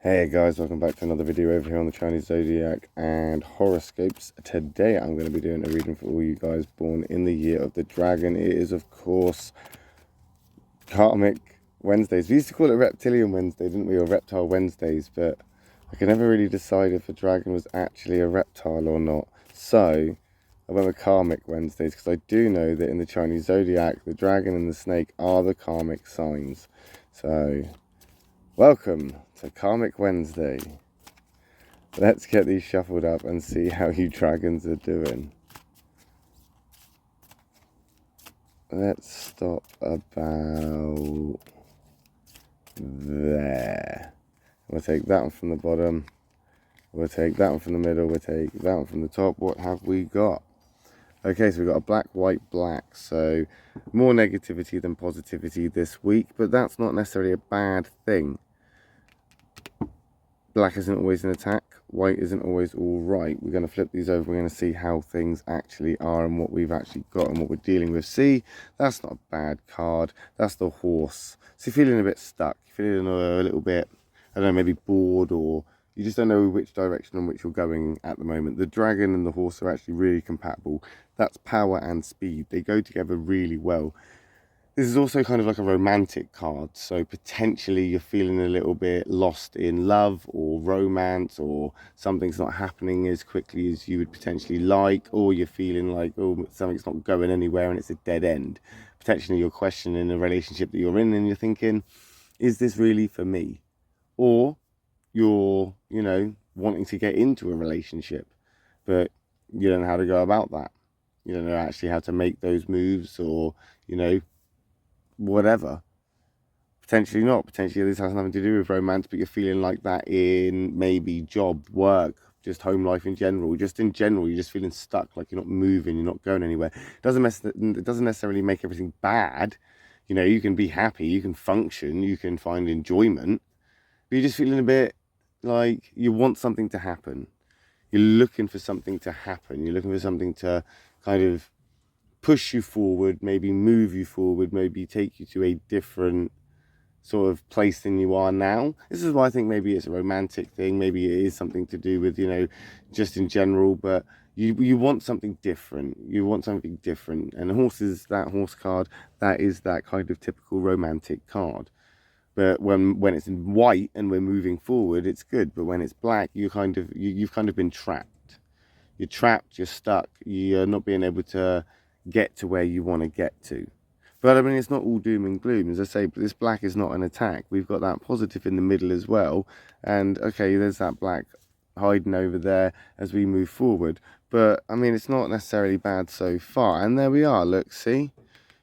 Hey guys, welcome back to another video over here on the Chinese Zodiac and horoscopes. Today I'm going to be doing a reading for all you guys born in the year of the dragon. It is, of course, Karmic Wednesdays. We used to call it Reptilian Wednesday, didn't we? Or Reptile Wednesdays, but I could never really decide if a dragon was actually a reptile or not. So I went with Karmic Wednesdays because I do know that in the Chinese Zodiac, the dragon and the snake are the karmic signs. So welcome to Karmic Wednesday. Let's get these shuffled up and see how you dragons are doing. Let's stop about there. We'll take that one from the bottom. We'll take that one from the middle. We'll take that one from the top. What have we got? Okay, so we've got a black, white, black. So more negativity than positivity this week, but that's not necessarily a bad thing. Black isn't always an attack. White isn't always all right. We're going to flip these over. We're going to see how things actually are and what we've actually got and what we're dealing with. See, that's not a bad card. That's the horse. So you're feeling a bit stuck. You're feeling a little bit, I don't know, maybe bored, or you just don't know which direction in which you're going at the moment. The dragon and the horse are actually really compatible. That's power and speed. They go together really well. This is also kind of like a romantic card, so potentially you're feeling a little bit lost in love or romance, or something's not happening as quickly as you would potentially like, or you're feeling like, oh, something's not going anywhere and it's a dead end. Potentially you're questioning a relationship that you're in and you're thinking, is this really for me? Or you're, wanting to get into a relationship, but you don't know how to go about that. You don't know actually how to make those moves, or, whatever. Potentially not. Potentially this has nothing to do with romance, but you're feeling like that in maybe job, work, just home life in general. Just in general, you're just feeling stuck, like you're not moving, you're not going anywhere. It doesn't necessarily make everything bad. You can be happy, you can function, you can find enjoyment, but you're just feeling a bit like you want something to happen. You're looking for something to happen. You're looking for something to kind of push you forward, maybe move you forward, maybe take you to a different sort of place than you are now. This is why I think maybe it's a romantic thing, maybe it is something to do with, just in general, but you want something different. You want something different. And that horse card, that is that kind of typical romantic card. But when it's in white and we're moving forward, it's good. But when it's black, you've kind of been trapped. You're trapped, you're stuck, you're not being able to get to where you want to get to. But I mean, it's not all doom and gloom. As I say, this black is not an attack. We've got that positive in the middle as well. And okay, there's that black hiding over there as we move forward. But I mean, it's not necessarily bad so far. And there we are, look, see?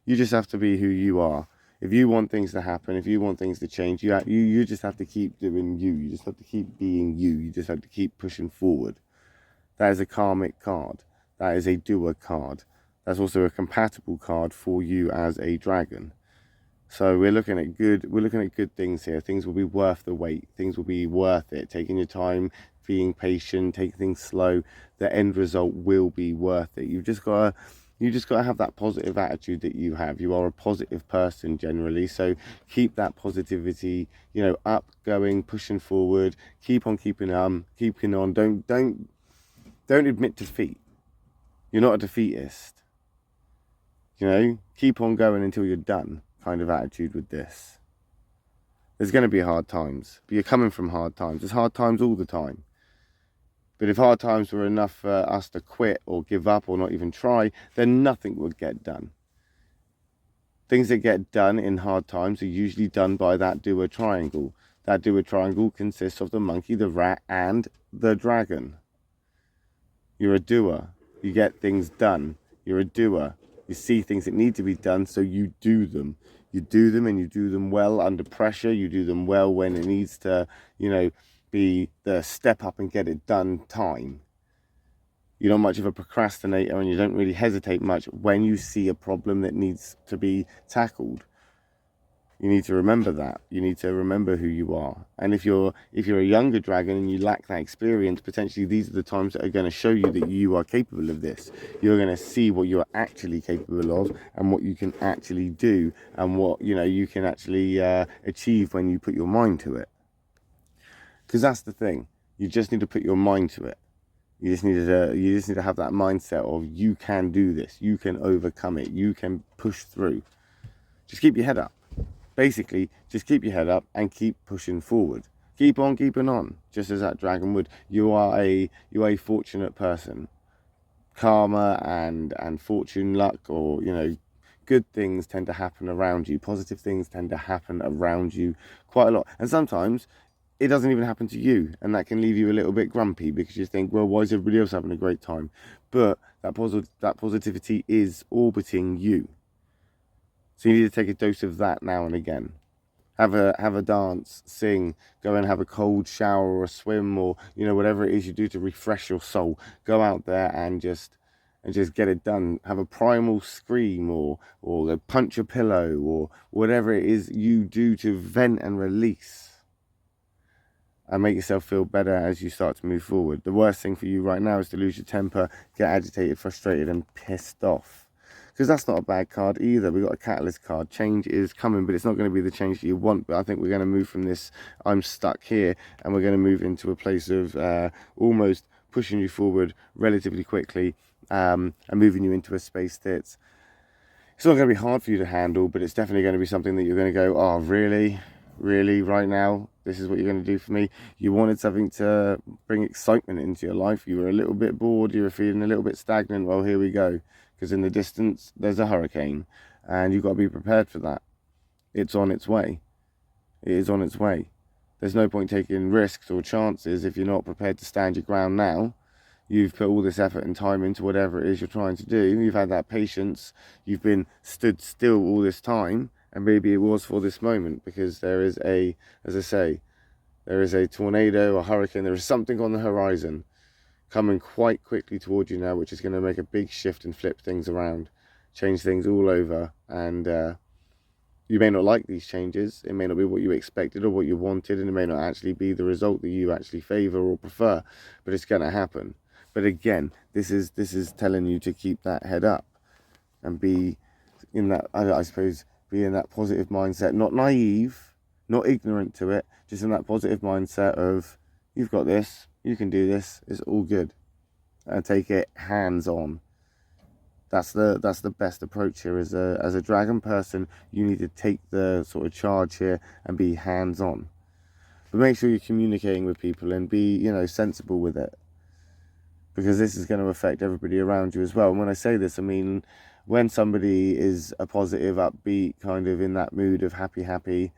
You just have to be who you are. If you want things to happen, if you want things to change, you just have to keep doing you. You just have to keep being you. You just have to keep pushing forward. That is a karmic card. That is a doer card. That's also a compatible card for you as a dragon. So we're looking at good things here. Things will be worth the wait. Things will be worth it. Taking your time, being patient, taking things slow. The end result will be worth it. You just gotta have that positive attitude that you have. You are a positive person generally. So keep that positivity, up, going, pushing forward. Keep on keeping on. Don't admit defeat. You're not a defeatist. Keep on going until you're done kind of attitude with this. There's going to be hard times, but you're coming from hard times. There's hard times all the time. But if hard times were enough for us to quit or give up or not even try, then nothing would get done. Things that get done in hard times are usually done by that doer triangle. That doer triangle consists of the monkey, the rat, and the dragon. You're a doer. You get things done. You're a doer. You see things that need to be done, so you do them. You do them, and you do them well under pressure. You do them well when it needs to, be the step up and get it done time. You're not much of a procrastinator, and you don't really hesitate much when you see a problem that needs to be tackled. You need to remember that. You need to remember who you are. And if you're a younger dragon and you lack that experience, potentially these are the times that are going to show you that you are capable of this. You're going to see what you're actually capable of and what you can actually do and what you can actually achieve when you put your mind to it. Because that's the thing. You just need to put your mind to it. You just need to have that mindset of you can do this. You can overcome it. You can push through. Just keep your head up. Basically, just keep your head up and keep pushing forward. Keep on keeping on, just as that dragon would. You are a fortunate person. Karma and fortune, luck, or good things tend to happen around you. Positive things tend to happen around you quite a lot. And sometimes it doesn't even happen to you, and that can leave you a little bit grumpy because you think, well, why is everybody else having a great time? But that positivity is orbiting you. So you need to take a dose of that now and again. Have a dance, sing, go and have a cold shower or a swim, or whatever it is you do to refresh your soul. Go out there and just get it done. Have a primal scream, or punch a pillow, or whatever it is you do to vent and release, and make yourself feel better as you start to move forward. The worst thing for you right now is to lose your temper, get agitated, frustrated, and pissed off. Because that's not a bad card either. We've got a catalyst card. Change is coming, but it's not going to be the change that you want. But I think we're going to move from this I'm stuck here, and we're going to move into a place of almost pushing you forward relatively quickly, and moving you into a space that's, it's not going to be hard for you to handle, but it's definitely going to be something that you're going to go, oh, really? Really, right now? This is what you're going to do for me? You wanted something to bring excitement into your life. You were a little bit bored. You were feeling a little bit stagnant. Well, here we go. Because in the distance, there's a hurricane, and you've got to be prepared for that. It's on its way. It is on its way. There's no point taking risks or chances if you're not prepared to stand your ground now. You've put all this effort and time into whatever it is you're trying to do. You've had that patience. You've been stood still all this time, and maybe it was for this moment, because there is as I say, there is a tornado, a hurricane, there is something on the horizon coming quite quickly towards you now, which is going to make a big shift and flip things around, change things all over. And you may not like these changes. It may not be what you expected or what you wanted, and it may not actually be the result that you actually favor or prefer, but it's going to happen. But again, this is telling you to keep that head up and be in that, I suppose, be in that positive mindset, not naive, not ignorant to it, just in that positive mindset of, you've got this, you can do this, it's all good. And take it hands on. That's the best approach here. As a dragon person, you need to take the sort of charge here and be hands on. But make sure you're communicating with people and be, sensible with it. Because this is going to affect everybody around you as well. And when I say this, I mean, when somebody is a positive, upbeat, kind of in that mood of happy,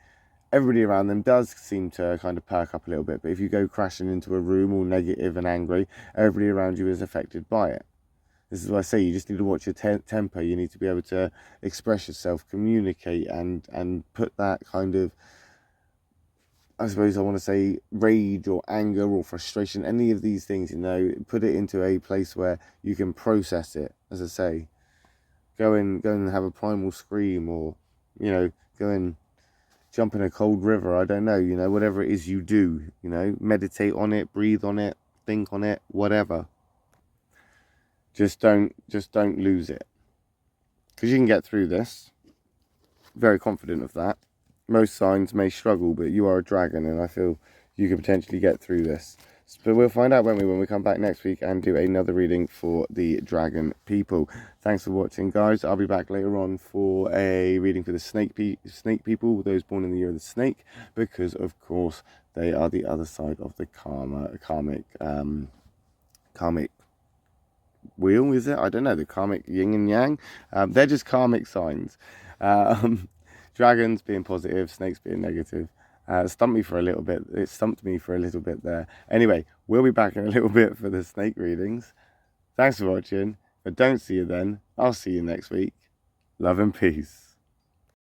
everybody around them does seem to kind of perk up a little bit. But if you go crashing into a room all negative and angry, everybody around you is affected by it. This is why I say you just need to watch your temper. You need to be able to express yourself, communicate, and put that kind of, I suppose I want to say, rage or anger or frustration, any of these things, put it into a place where you can process it. As I say, go and have a primal scream, or, go and jump in a cold river. I don't know, whatever it is you do, meditate on it, breathe on it, think on it, whatever. Just don't lose it. Because you can get through this. Very confident of that. Most signs may struggle, but you are a dragon, and I feel you could potentially get through this. But we'll find out, won't we, when we come back next week and do another reading for the dragon people. Thanks for watching, guys. I'll be back later on for a reading for the snake people, those born in the year of the snake, because, of course, they are the other side of the karmic wheel, is it? I don't know, the karmic yin and yang. They're just karmic signs. Dragons being positive, snakes being negative. Stumped me for a little bit. It stumped me for a little bit there. Anyway, we'll be back in a little bit for the snake readings. Thanks for watching. If I don't see you then, I'll see you next week. Love and peace.